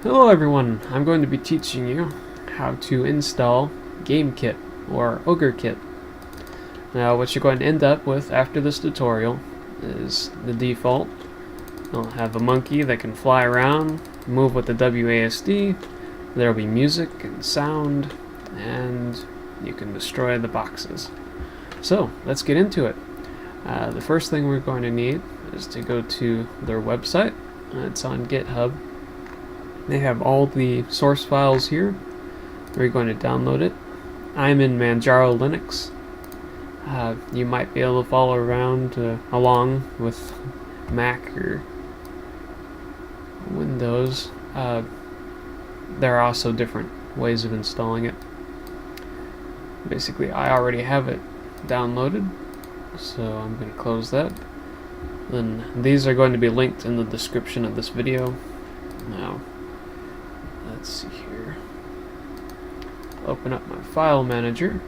Hello everyone, I'm going to be teaching you how to install gamekit or ogrekit. Now what you're going to end up with after this tutorial is the default. You'll have a monkey that can fly around, move with the WASD, there will be music and sound, and you can destroy the boxes. So let's get into it. The first thing we're going to need is to go to their website. It's on GitHub. They have all the source files here. We're going to download it. I'm in Manjaro Linux. You might be able to follow around along with Mac or Windows. There are also different ways of installing it. Basically, I already have it downloaded, so I'm going to close that. Then these are going to be linked in the description of this video. Now, let's see here. Open up my file manager,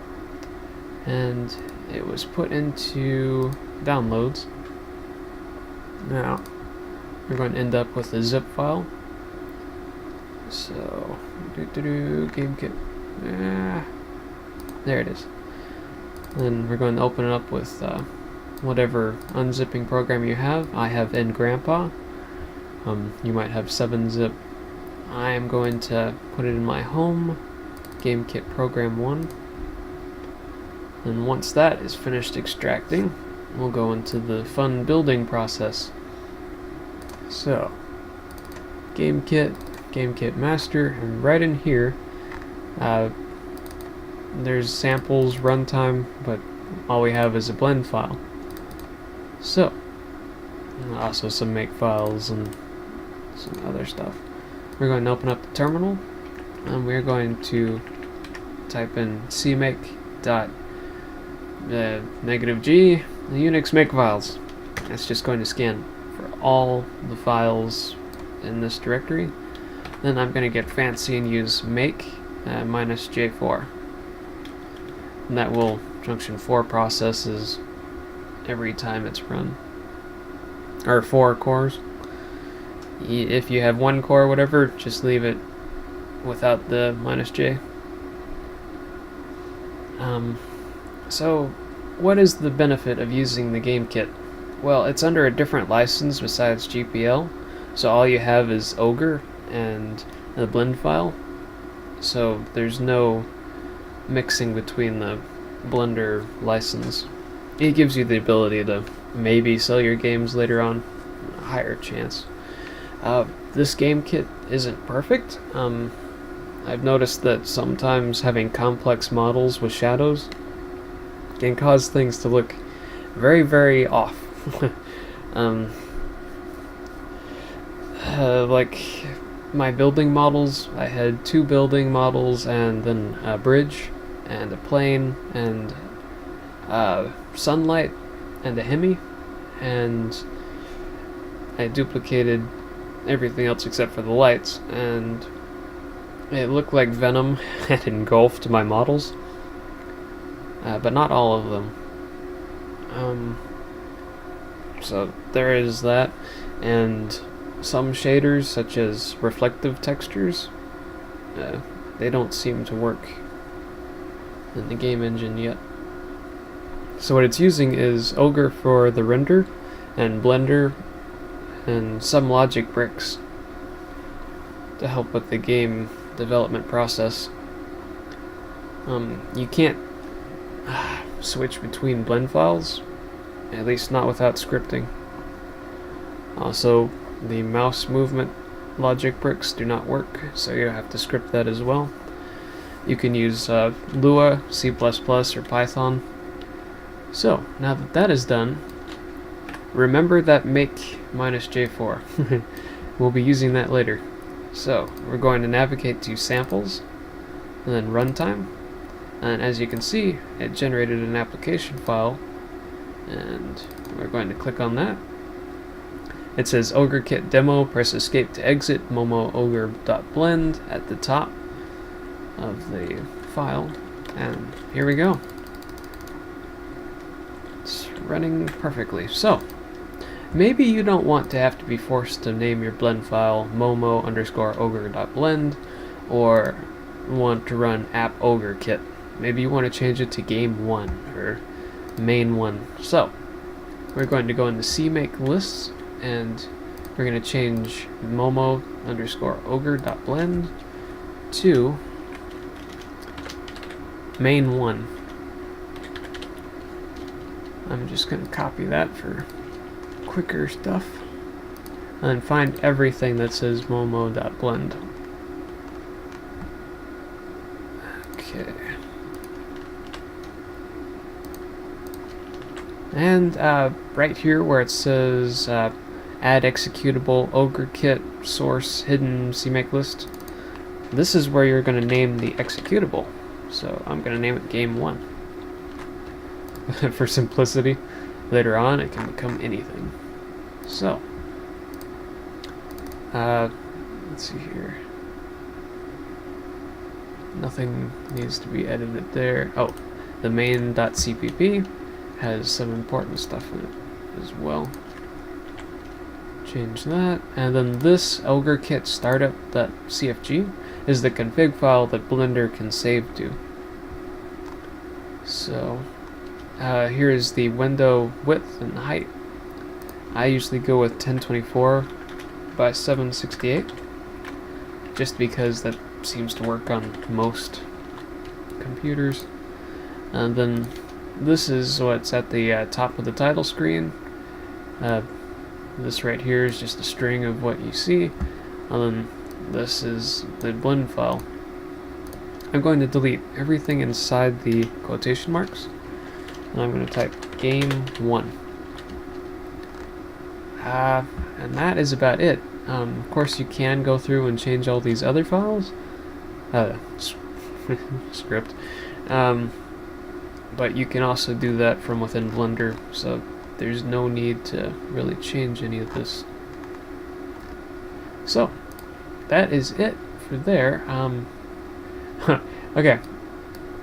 and it was put into downloads. Now we're going to end up with a zip file. So gamekit. There it is. Then we're going to open it up with whatever unzipping program you have. I have ngrandpa. You might have 7-zip. I am going to put it in my home, gamekit program 1. And once that is finished extracting, we'll go into the fun building process. So, gamekit, gamekit-master, and right in here, there's samples, runtime, but all we have is a blend file. So, and also some Makefiles and some other stuff. We're going to open up the terminal, and we're going to type in cmake-g, the Unix Makefiles. It's just going to scan for all the files in this directory. Then I'm going to get fancy and use make -j4. And that will function 4 processes every time it's run. Or 4 cores. If you have 1 core or whatever, just leave it without the -j. So, what is the benefit of using the gamekit? Well, it's under a different license besides GPL, so all you have is Ogre and the blend file. So there's no mixing between the Blender license. It gives you the ability to maybe sell your games later on, a higher chance. This gamekit isn't perfect. I've noticed that sometimes having complex models with shadows can cause things to look very, very off. Like my building models, I had 2 building models and then a bridge and a plane and sunlight and a hemi, and I duplicated everything else except for the lights, and it looked like Venom had engulfed my models, but not all of them. So there is that, and some shaders, such as reflective textures, they don't seem to work in the game engine yet. So what it's using is Ogre for the render, and Blender, and some logic bricks to help with the game development process. You can't switch between blend files, at least not without scripting. Also, the mouse movement logic bricks do not work, so you have to script that as well. You can use Lua, C++, or Python. So, now that that is done, remember that make -j4. We'll be using that later. So, we're going to navigate to samples, and then runtime, and as you can see, it generated an application file, and we're going to click on that. It says ogrekit demo, press escape to exit, momo ogre.blend at the top of the file, and here we go. It's running perfectly. So, Maybe you don't want to have to be forced to name your blend file momo_ogre.blend, or want to run app ogrekit. Maybe you want to change it to game1 or main1. So we're going to go into CMakeLists, and we're going to change momo_ogre.blend to main1. I'm just going to copy that for quicker stuff, and find everything that says momo.blend. Okay. And right here where it says add executable ogrekit source hidden CMakeList, this is where you're going to name the executable. So I'm going to name it game1. For simplicity, later on it can become anything. So, let's see here. Nothing needs to be edited there. Oh, the main.cpp has some important stuff in it as well. Change that. And then this ogrekit startup.cfg is the config file that Blender can save to. So, here is the window width and height. I usually go with 1024 by 768, just because that seems to work on most computers. And then this is what's at the top of the title screen. This right here is just a string of what you see, and then this is the blend file. I'm going to delete everything inside the quotation marks, and I'm going to type game1. And that is about it. Of course, you can go through and change all these other files, script, but you can also do that from within Blender, so there's no need to really change any of this. So, that is it for there. Okay,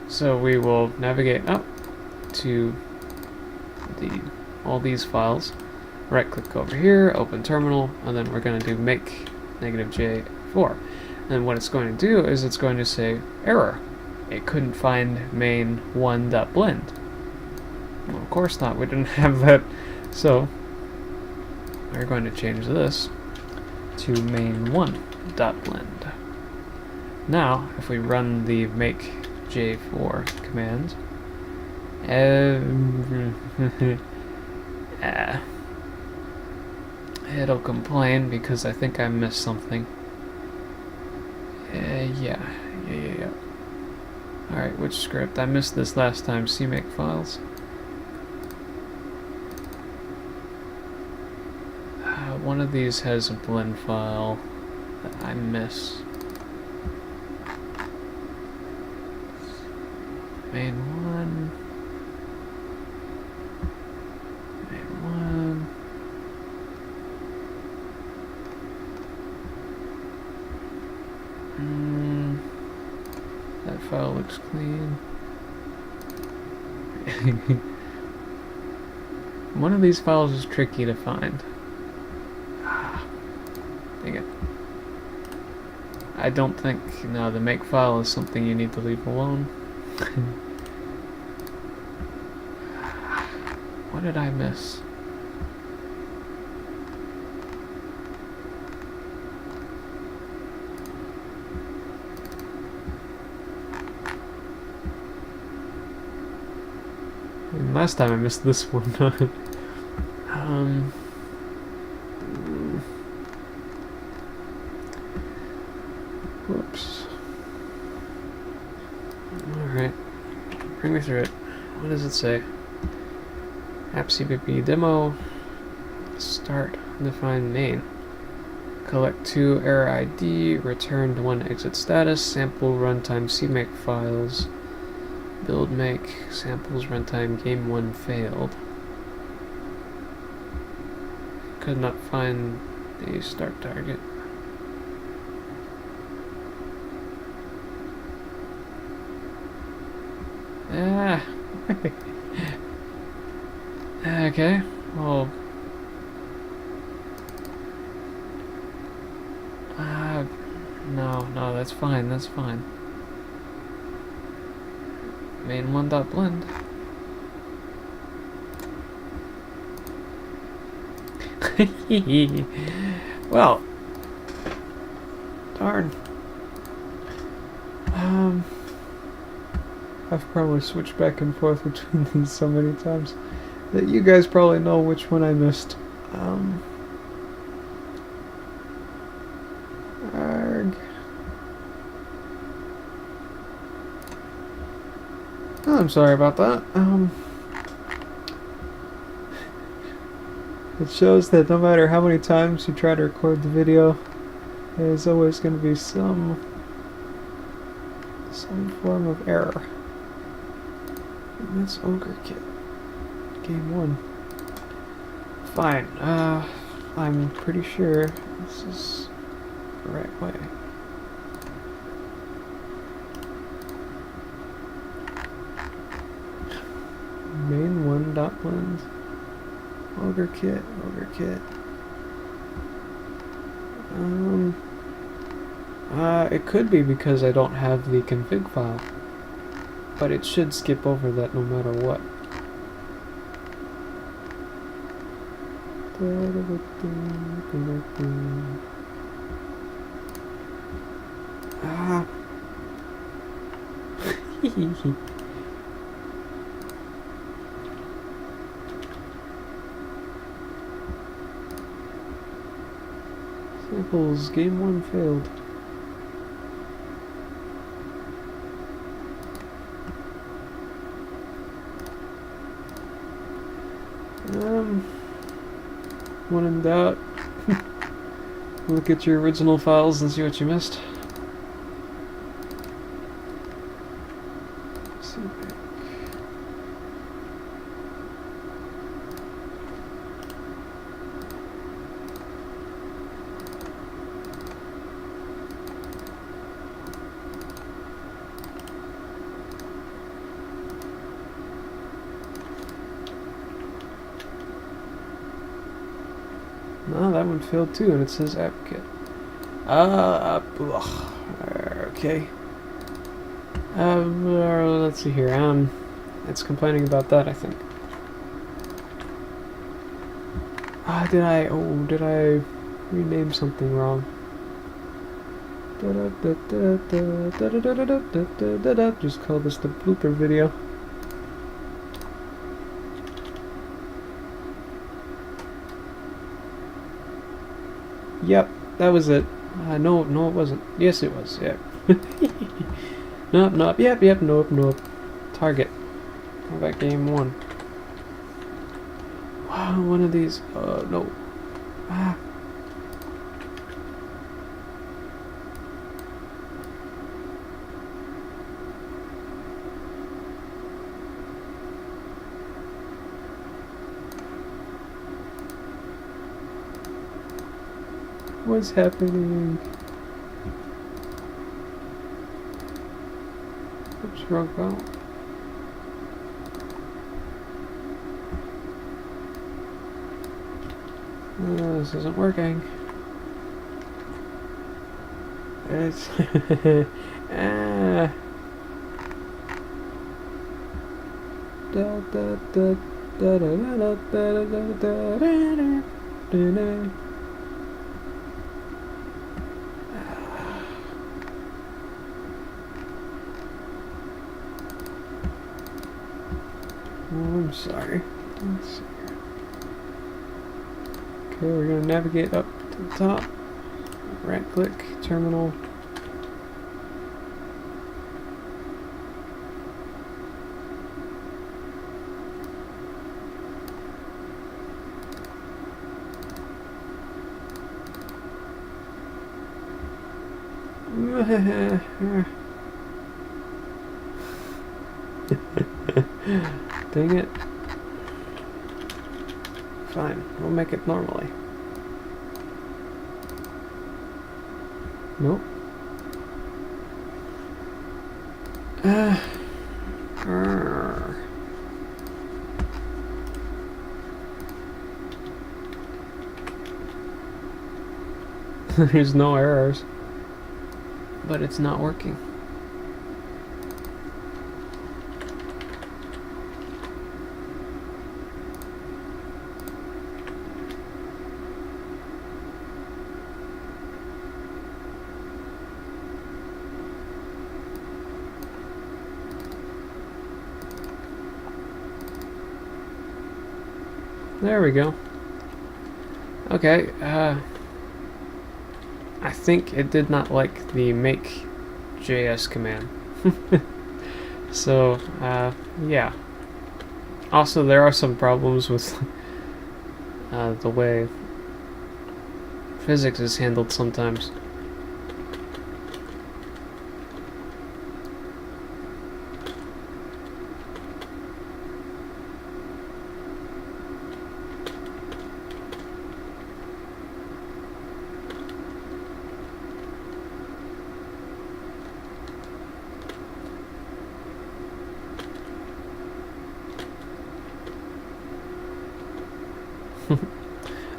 so we will navigate up to all these files. Right click over here, open terminal, and then we're going to do make -J4. And what it's going to do is it's going to say error. It couldn't find main1.blend. Well, of course not, we didn't have that. So we're going to change this to main1.blend. Now, if we run the make J4 command, it'll complain because I think I missed something. Yeah. Alright, which script? I missed this last time. CMakeFiles. One of these has a blend file that I miss. Main1. That file looks clean. One of these files is tricky to find. Dang it. I don't think, no, the make file is something you need to leave alone. What did I miss? And last time I missed this one. Whoops. Alright. Bring me through it. What does it say? app.cpp demo. Start. Define main. Collect 2 error ID. Return 1 exit status. Sample runtime CMake files. Build make. Samples runtime game1 failed. Could not find the start target. Okay, well, No, that's fine, that's fine. Main1.blend. Well, darn. I've probably switched back and forth between these so many times that you guys probably know which one I missed. Arg. Oh, I'm sorry about that. It shows that no matter how many times you try to record the video, there's always going to be some form of error. And that's ogrekit. Game 1. Fine. I'm pretty sure this is the right way. Main1.blend. Ogrekit. It could be because I don't have the config file, but it should skip over that no matter what. Samples, game 1 failed. When in doubt, look at your original files and see what you missed. CMake. No, that one failed too, and it says appkit. Okay. Let's see here. It's complaining about that, I think. Did I rename something wrong? Just call this the blooper video. Yep, that was it. No, it wasn't. Yes, it was. Yeah. Nope. Yep. Nope. Target. How about game 1? Wow, one of these. No. What's happening? Oops, wrong file. This isn't working. It's I'm sorry. Let's see here. Okay, we're going to navigate up to the top. Right click, terminal. Dang it. Fine, we'll make it normally. Nope. There's no errors, but it's not working. There we go. Okay, I think it did not like the make.js command. So, yeah. Also, there are some problems with the way physics is handled sometimes.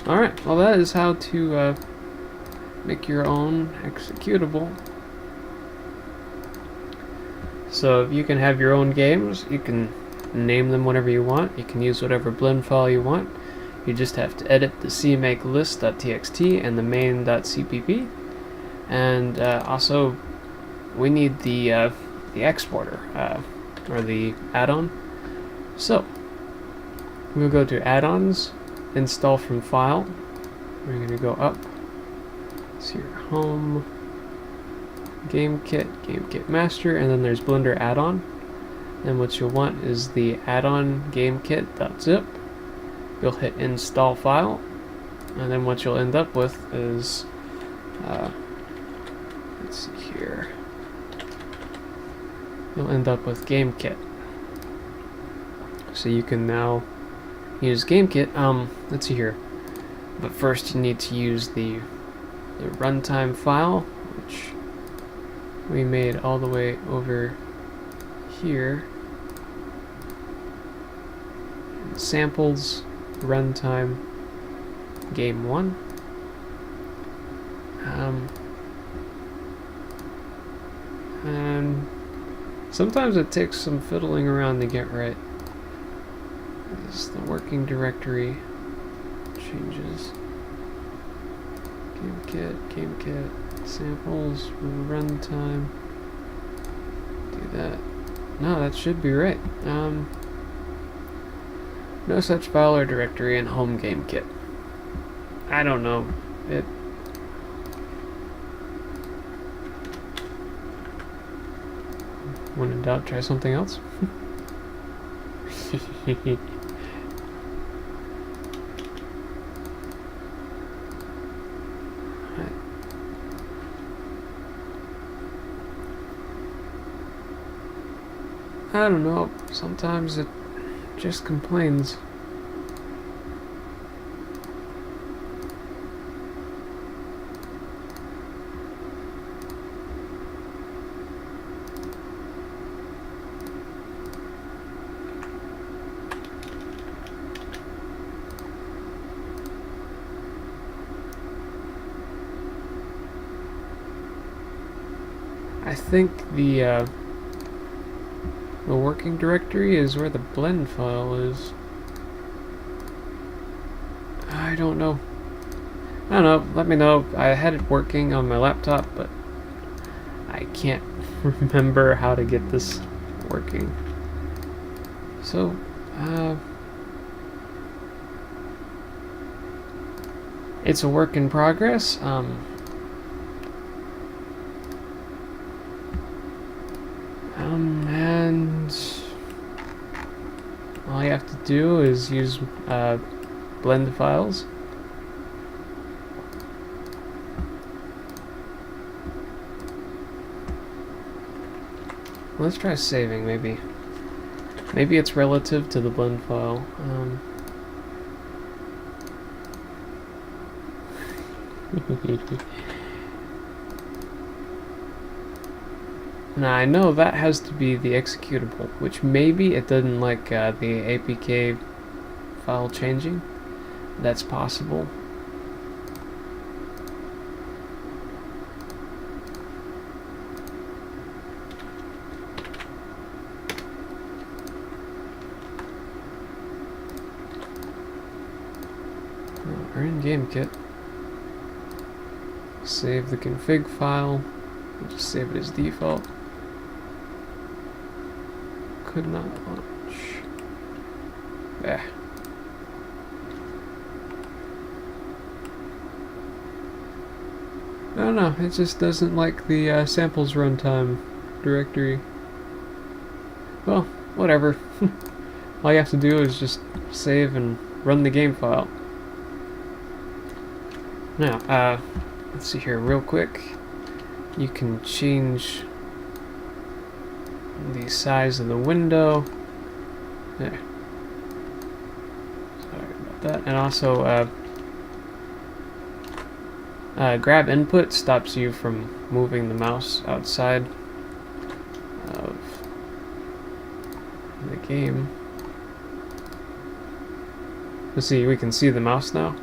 Alright, well that is how to make your own executable. So you can have your own games, you can name them whatever you want, you can use whatever blend file you want. You just have to edit the CMakeLists.txt and the Main.cpp. And also, we need the exporter, or the add-on. So, we'll go to add-ons, install from file. We're going to go up. It's here, home, gamekit, gamekit-master, and then there's Blender add-on. And what you'll want is the add-on gamekit.zip. You'll hit install file, and then what you'll end up with is, let's see here, you'll end up with gamekit. So you can now use gamekit. Let's see here, but first you need to use the runtime file, which we made all the way over here. Samples, runtime, game 1. And sometimes it takes some fiddling around to get right. This is the working directory changes. Gamekit, samples, runtime. Do that. No, that should be right. No such file or directory in home gamekit. I don't know. It. When in doubt, try something else. I don't know. Sometimes it just complains. I think the working directory is where the blend file is. I don't know. I don't know. Let me know. I had it working on my laptop, but I can't remember how to get this working. So, it's a work in progress. And all you have to do is use blend files. Let's try saving, maybe. Maybe it's relative to the blend file. Now I know that has to be the executable, which maybe it doesn't like the APK file changing. That's possible. we're in GameKit. Save the config file. We'll just save it as default. Could not launch. Ah. I don't know, it just doesn't like the samples runtime directory. Well, whatever. All you have to do is just save and run the game file. Now, let's see here real quick. You can change the size of the window. There. Sorry about that. And also, grab input stops you from moving the mouse outside of the game. Let's see, we can see the mouse now.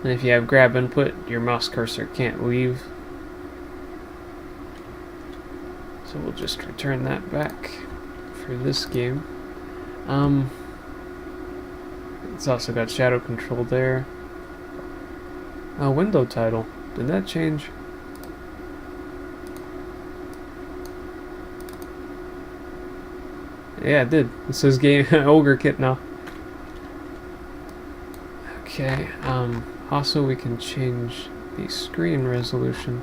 And if you have grab input, your mouse cursor can't leave. So we'll just return that back for this game. It's also got shadow control there. Window title. Did that change? Yeah, it did. It says game ogrekit now. Okay, also we can change the screen resolution.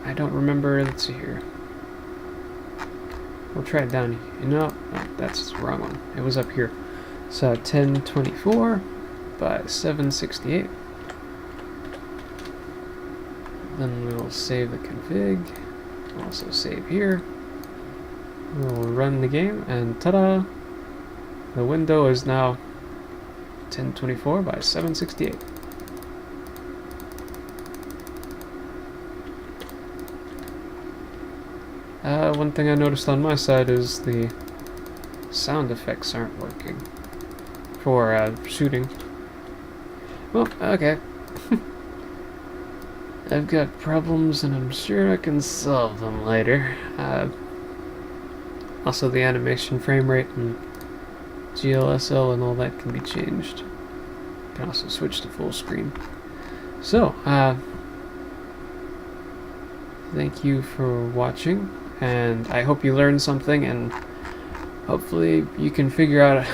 I don't remember, let's see here. We'll try it down. No, that's the wrong one. It was up here. So 1024 by 768. Then we'll save the config. Also save here. We'll run the game, and ta-da! The window is now 1024 by 768. One thing I noticed on my side is the sound effects aren't working for shooting. Well, okay. I've got problems, and I'm sure I can solve them later. Also, the animation frame rate and GLSL and all that can be changed. You can also switch to full screen. So, thank you for watching, and I hope you learned something, and hopefully you can figure out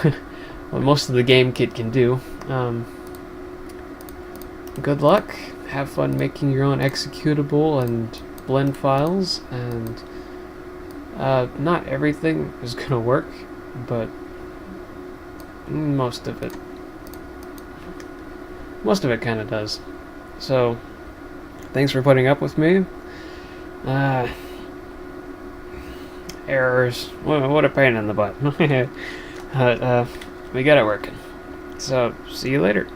what most of the GameKit can do. Good luck. Have fun making your own executable and blend files, and not everything is gonna work, but most of it kind of does. So, thanks for putting up with me. Errors. What a pain in the butt. But we got it working. So, see you later.